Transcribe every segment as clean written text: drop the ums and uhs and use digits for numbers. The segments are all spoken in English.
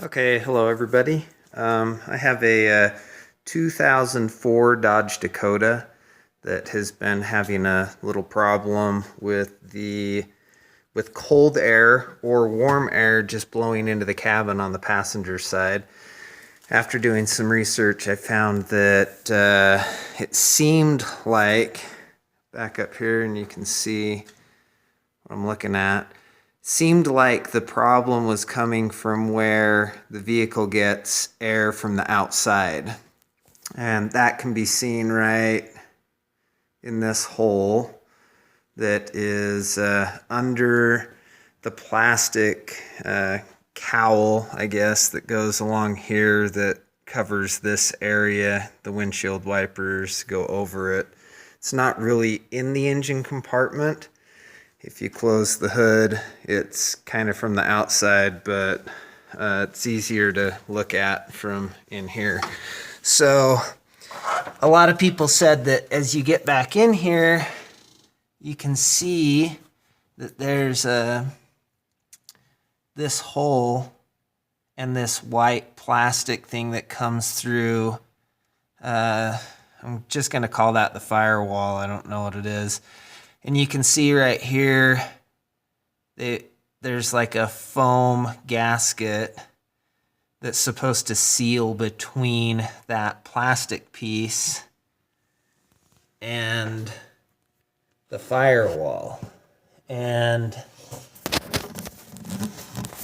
Okay, hello everybody. I have a 2004 Dodge Dakota that has been having a little problem with cold air or warm air just blowing into the cabin on the passenger side. After doing some research, I found that it seemed like, back up here and you can see what I'm looking at, seemed like the problem was coming from where the vehicle gets air from the outside. And that can be seen right in this hole that is under the plastic cowl, I guess, that goes along here that covers this area. The windshield wipers go over it. It's not really in the engine compartment. If you close the hood, it's kind of from the outside, but it's easier to look at from in here. So a lot of people said that as you get back in here, you can see that there's this hole and this white plastic thing that comes through. I'm just going to call that the firewall. I don't know what it is. And you can see right here, there's like a foam gasket that's supposed to seal between that plastic piece and the firewall. And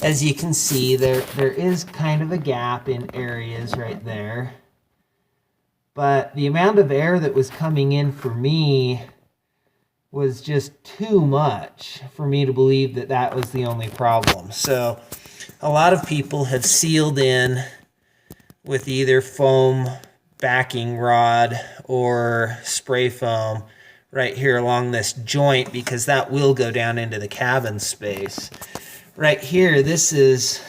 as you can see, there is kind of a gap in areas right there. But the amount of air that was coming in for me was just too much for me to believe that that was the only problem. So a lot of people have sealed in with either foam backing rod or spray foam right here along this joint, because that will go down into the cabin space. Right here, this is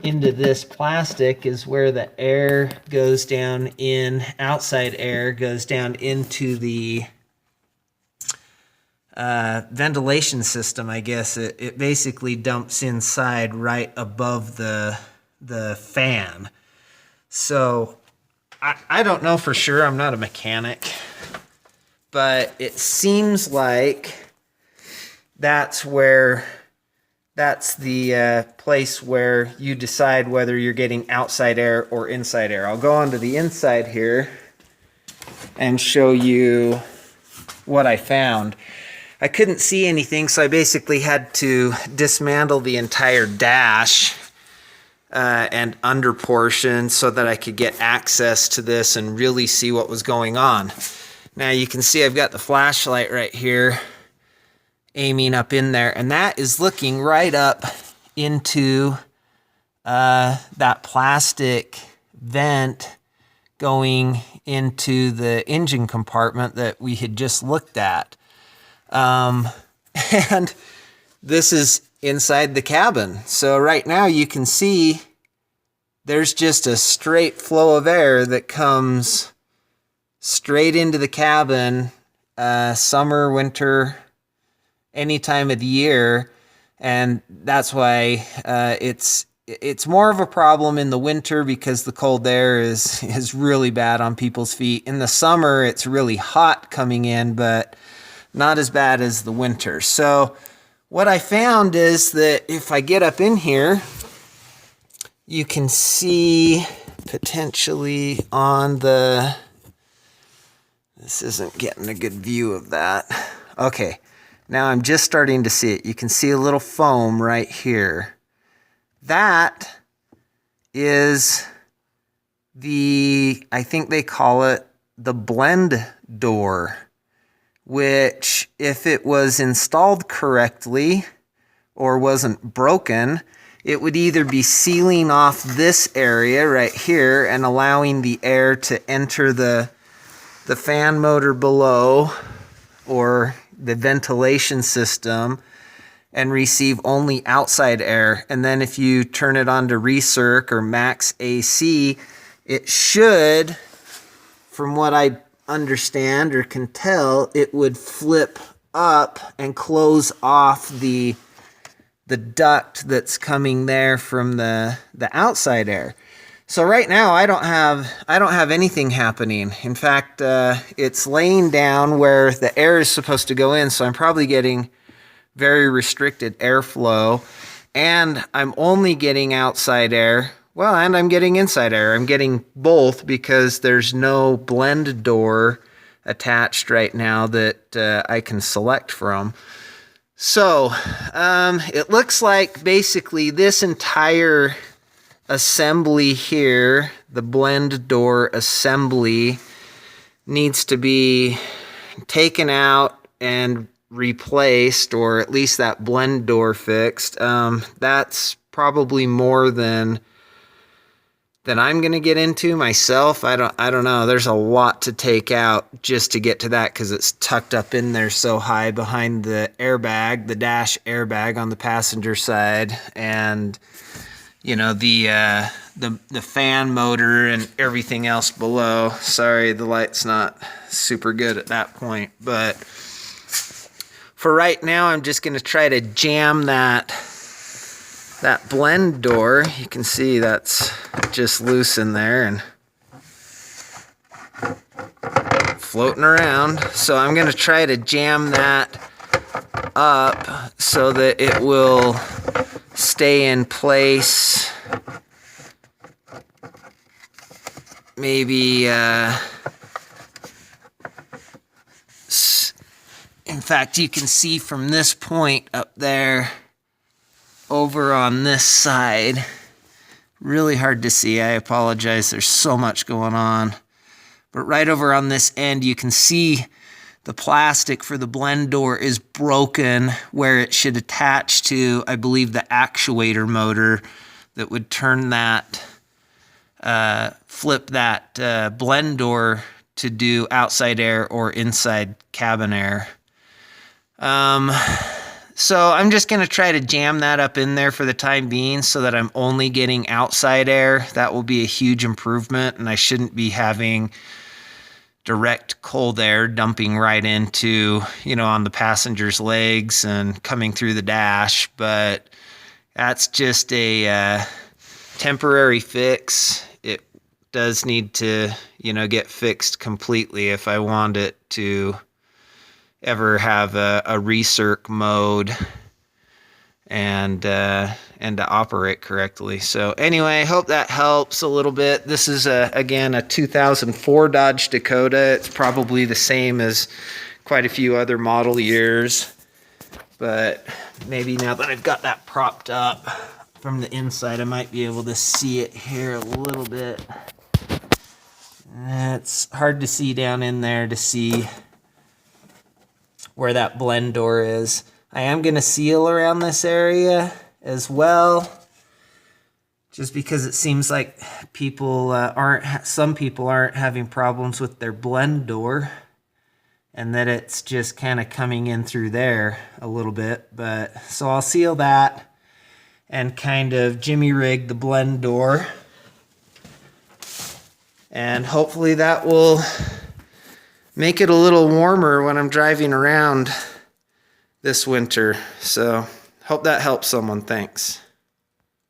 into this plastic is where the air goes down in, outside air goes down into the ventilation system, I guess. It basically dumps inside right above the fan. So I don't know for sure. I'm not a mechanic, but it seems like that's the place where you decide whether you're getting outside air or inside air. I'll go onto the inside here and show you what I found. I couldn't see anything, so I basically had to dismantle the entire dash and under portion so that I could get access to this and really see what was going on. Now you can see I've got the flashlight right here aiming up in there, and that is looking right up into that plastic vent going into the engine compartment that we had just looked at. And this is inside the cabin. So right now you can see there's just a straight flow of air that comes straight into the cabin, summer, winter, any time of the year. And that's why it's more of a problem in the winter, because the cold air is really bad on people's feet. In the summer, it's really hot coming in, but not as bad as the winter. So what I found is that if I get up in here, you can see potentially on the, this isn't getting a good view of that. Okay, now I'm just starting to see it. You can see a little foam right here. That is I think they call it the blend door, which if it was installed correctly or wasn't broken, it would either be sealing off this area right here and allowing the air to enter the fan motor below or the ventilation system and receive only outside air. And then if you turn it on to recirc or max AC, it should, from what I understand or can tell, it would flip up and close off the the duct that's coming there from the outside air. So right now I don't have anything happening. In fact, it's laying down where the air is supposed to go in, so I'm probably getting very restricted airflow, and I'm only getting outside air. Well, and I'm getting inside air. I'm getting both because there's no blend door attached right now that I can select from. So it looks like basically this entire assembly here, the blend door assembly, needs to be taken out and replaced, or at least that blend door fixed. That's probably more than I'm gonna get into myself. I don't know. There's a lot to take out just to get to that because it's tucked up in there so high behind the airbag, the dash airbag on the passenger side, and you know, the fan motor and everything else below. Sorry, the light's not super good at that point, but for right now, I'm just going to try to jam that blend door. You can see that's just loose in there and floating around. So I'm going to try to jam that up so that it will stay in place. Maybe in fact, you can see from this point up there over on this side, really hard to see. I apologize, there's so much going on. But right over on this end, you can see the plastic for the blend door is broken where it should attach to, I believe, the actuator motor that would turn that, flip that blend door to do outside air or inside cabin air. So I'm just going to try to jam that up in there for the time being so that I'm only getting outside air. That will be a huge improvement, and I shouldn't be having direct cold air dumping right into, you know, on the passenger's legs and coming through the dash. But that's just a temporary fix. It does need to, you know, get fixed completely if I want it to ever have a recirc mode and to operate correctly. So anyway, I hope that helps a little bit. This is again a 2004 Dodge Dakota. It's probably the same as quite a few other model years, but maybe now that I've got that propped up from the inside, I might be able to see it here a little bit. It's hard to see down in there to see where that blend door is. I am going to seal around this area as well, just because it seems like some people aren't having problems with their blend door, and that it's just kind of coming in through there a little bit. But so I'll seal that and kind of jimmy rig the blend door, and hopefully that will make it a little warmer when I'm driving around this winter. So hope that helps someone. Thanks.